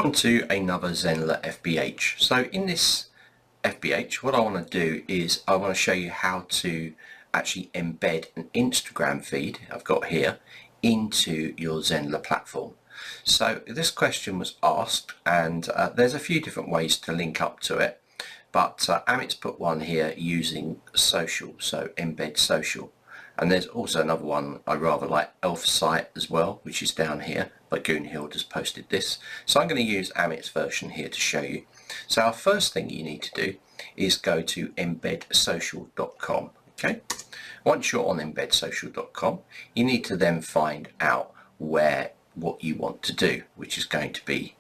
On to another Zenler FBH. So in this FBH, what I want to do is I want to show you how to actually embed an Instagram feed I've got here into your Zenler platform. So this question was asked, and there's a few different ways to link up to it, but Amit's put one here using social, so Embed Social. And there's also another one I rather like, Elfsight as well, which is down here, but Goonhild has posted this. So I'm going to use Amit's version here to show you. So our first thing you need to do is go to embedsocial.com. Okay. Once you're on embedsocial.com, you need to then find out what you want to do, which is going to be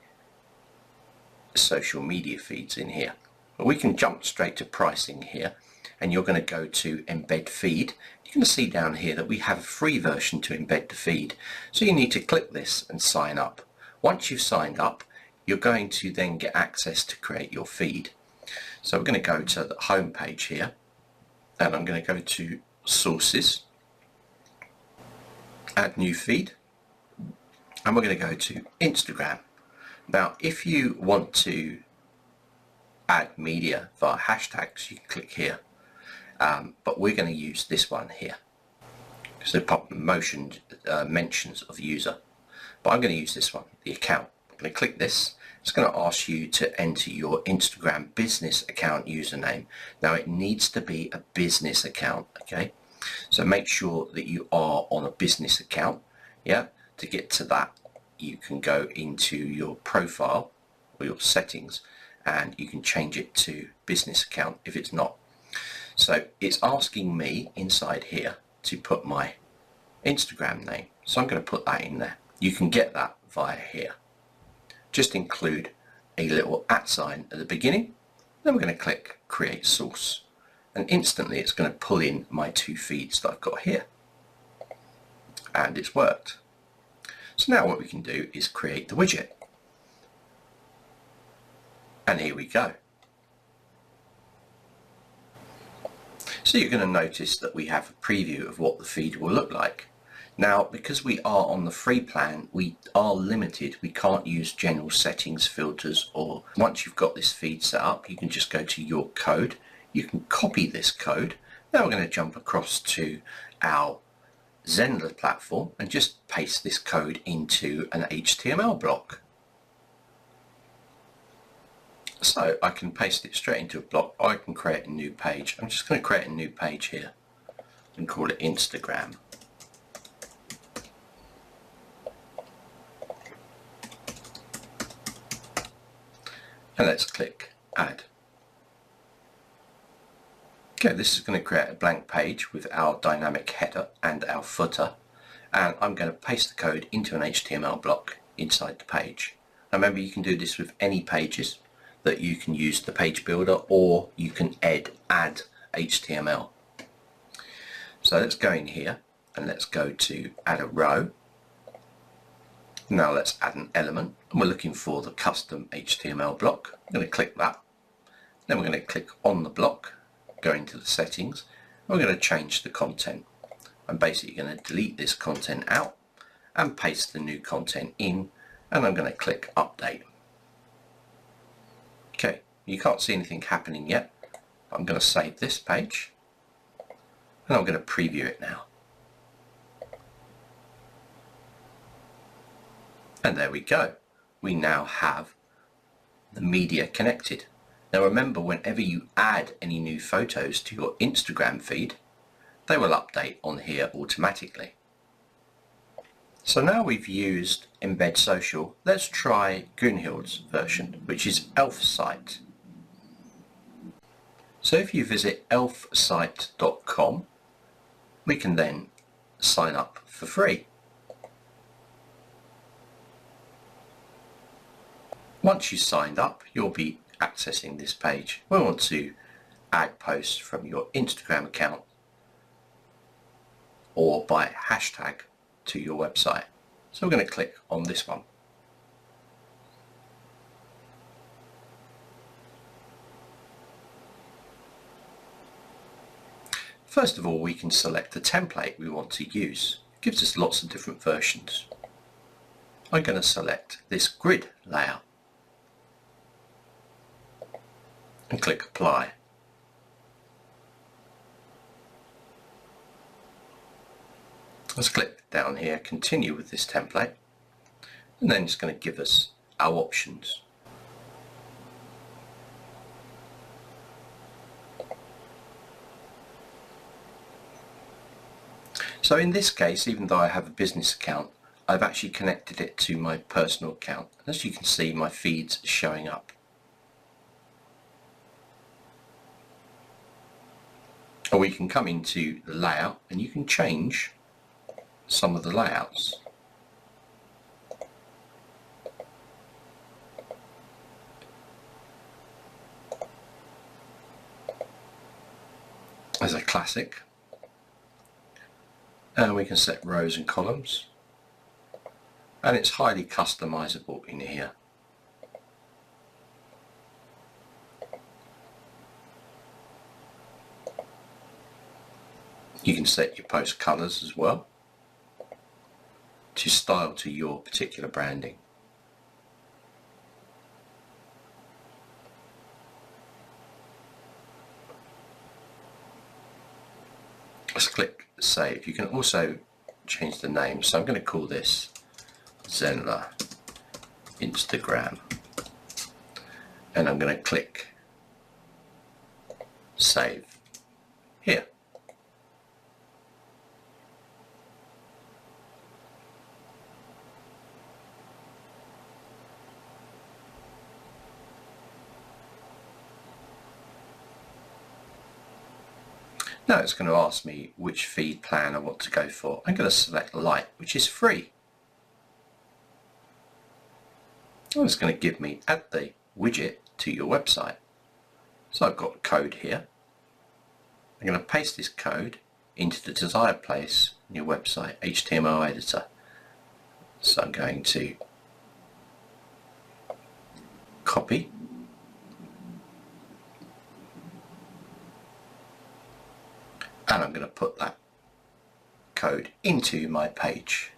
social media feeds in here. But we can jump straight to pricing here, and you're going to go to embed feed. You're going to see down here that we have a free version to embed the feed. So you need to click this and sign up. Once you've signed up, you're going to then get access to create your feed. So we're going to go to the home page here, and I'm going to go to sources, add new feed, and we're going to go to Instagram. Now if you want to add media via hashtags, you can click here. But we're going to use this one here. So mentions of user. But I'm going to use this one, the account. I'm going to click this. It's going to ask you to enter your Instagram business account username. Now it needs to be a business account, okay? So make sure that you are on a business account. Yeah. To get to that, you can go into your profile or your settings, and you can change it to business account if it's not. So it's asking me inside here to put my Instagram name. So I'm going to put that in there. You can get that via here. Just include a little @ sign at the beginning. Then we're going to click create source. And instantly it's going to pull in my two feeds that I've got here. And it's worked. So now what we can do is create the widget. And here we go. So you're going to notice that we have a preview of what the feed will look like. Now, because we are on the free plan, we are limited. We can't use general settings, filters, or once you've got this feed set up, you can just go to your code. You can copy this code. Now we're going to jump across to our Zenler platform and just paste this code into an HTML block. So I can paste it straight into a block, or I can create a new page. I'm just going to create a new page here and call it Instagram. And let's click add. Okay, this is going to create a blank page with our dynamic header and our footer, and I'm going to paste the code into an HTML block inside the page. Now remember, you can do this with any pages, that you can use the page builder, or you can add HTML. So let's go in here and let's go to add a row. Now let's add an element, and we're looking for the custom HTML block. I'm going to click that. Then we're going to click on the block, go into the settings, and we're going to change the content. I'm basically going to delete this content out and paste the new content in, and I'm going to click update. Okay, you can't see anything happening yet. I'm going to save this page, and I'm going to preview it now. And there we go. We now have the media connected. Now remember, whenever you add any new photos to your Instagram feed, they will update on here automatically. So now we've used Embed Social, let's try Goonhild's version, which is Elfsight. So if you visit elfsight.com, we can then sign up for free. Once you've signed up, you'll be accessing this page. We want to add posts from your Instagram account or by hashtag to your website. So we're going to click on this one. First of all, we can select the template we want to use. It gives us lots of different versions. I'm going to select this grid layout. and click apply. Let's click down here, continue with this template, and then it's going to give us our options. So in this case, even though I have a business account, I've actually connected it to my personal account. As you can see, my feed's showing up. Or we can come into the layout and you can change some of the layouts. As a classic. And we can set rows and columns, and it's highly customizable in here. You can set your post colors as well to style to your particular branding. Let's click save. You can also change the name, so I'm going to call this Zenler Instagram, and I'm going to click save here. Now it's going to ask me which feed plan I want to go for. I'm going to select Lite, which is free. And it's going to give me add the widget to your website. So I've got a code here. I'm going to paste this code into the desired place in your website HTML editor. So I'm going to copy. And I'm going to put that code into my page.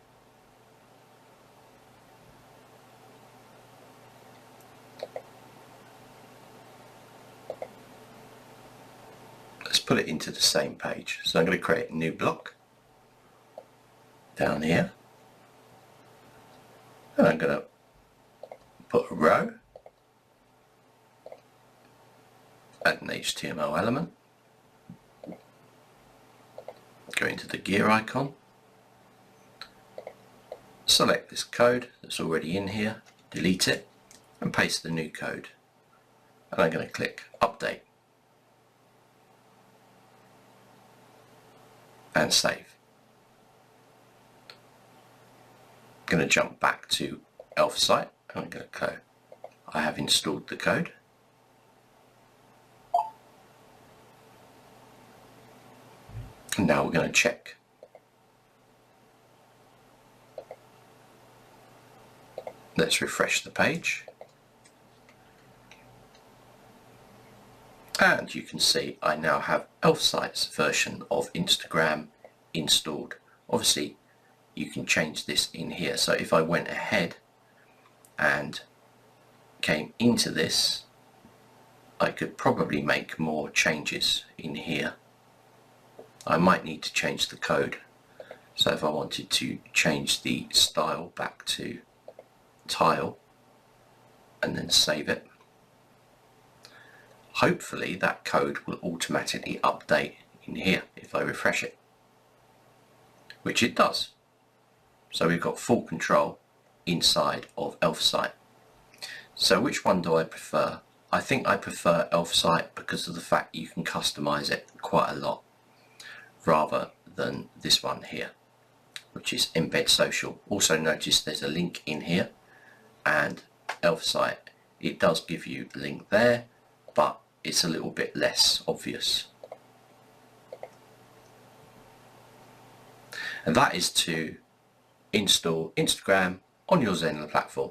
Let's put it into the same page. So I'm going to create a new block down here. And I'm going to put a row, add an HTML element. Go into the gear icon, select this code that's already in here, delete it and paste the new code, and I'm going to click update and save. I'm going to jump back to Elfsight and I'm going to go, I have installed the code. And now we're going to check. Let's refresh the page. And you can see I now have Elfsight's version of Instagram installed. Obviously, you can change this in here. So if I went ahead and came into this, I could probably make more changes in here. I might need to change the code. So if I wanted to change the style back to tile and then save it, hopefully that code will automatically update in here if I refresh it, which it does. So we've got full control inside of Elfsight. So which one do I prefer? I think I prefer Elfsight because of the fact you can customize it quite a lot, rather than this one here, which is Embed Social. Also notice there's a link in here, and Elfsight, it does give you a link there, but it's a little bit less obvious. And that is to install Instagram on your Zenler platform.